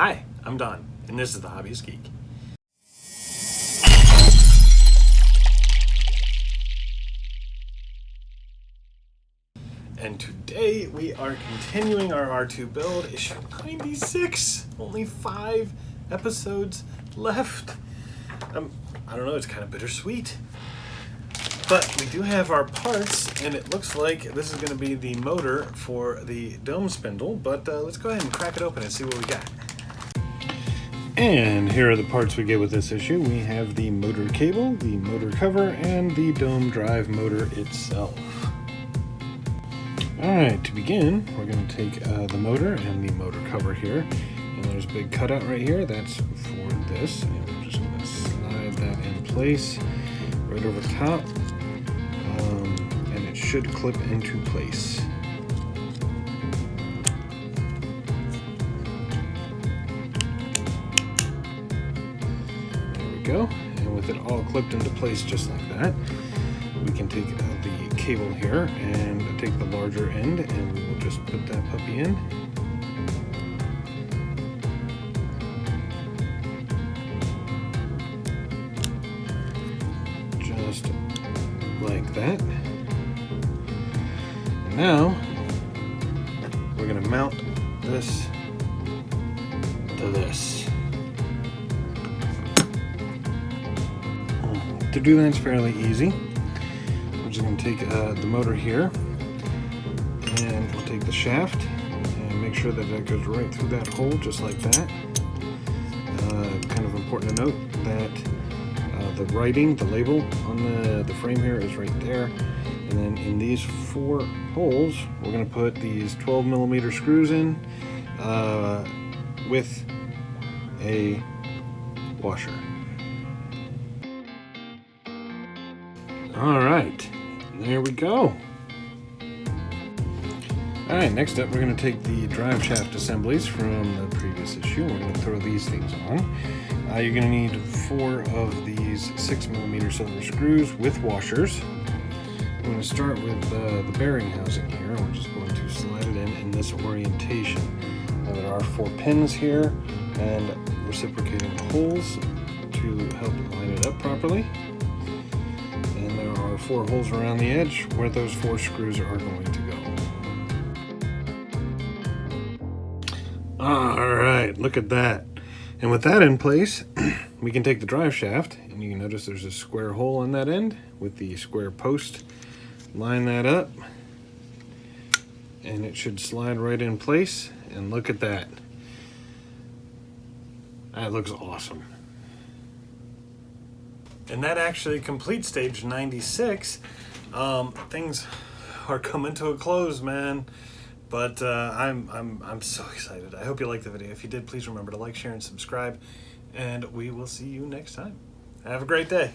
Hi, I'm Don, and this is The Hobbyist Geek. And today we are continuing our R2 build, issue 96. Only 5 episodes left. I don't know, it's kind of bittersweet. But we do have our parts, and it looks like this is going to be the motor for the dome spindle. But let's go ahead and crack it open and see what we got. And here are the parts we get with this issue. We have the motor cable, the motor cover, and the dome drive motor itself. Alright, to begin, we're going to take the motor and the motor cover here. And there's a big cutout right here. That's for this. And we're just going to slide that in place right over top. And it should clip into place. Go, and with it all clipped into place just like that, we can take the cable here and take the larger end, and we'll just put that puppy in. Just like that. And now we're going to mount this to this. To do that, it's fairly easy. We're just going to take the motor here, and we'll take the shaft and make sure that it goes right through that hole, just like that. Kind of important to note that the writing, the label on the frame here is right there. And then in these 4 holes, we're going to put these 12mm screws in with a washer. Alright, there we go. Alright, next up we're going to take the drive shaft assemblies from the previous issue. We're going to throw these things on. You're going to need 4 of these 6mm silver screws with washers. I'm going to start with the bearing housing here. We're just going to slide it in this orientation. Now there are 4 pins here and reciprocating holes to help line it up properly. 4 holes around the edge where those 4 screws are going to go. Alright, look at that. And with that in place, we can take the drive shaft, and you can notice there's a square hole on that end with the square post. Line that up, and it should slide right in place. And look at that. That looks awesome. And that actually completes stage 96. Things are coming to a close, man. But I'm so excited. I hope you liked the video. If you did, please remember to like, share, and subscribe. And we will see you next time. Have a great day.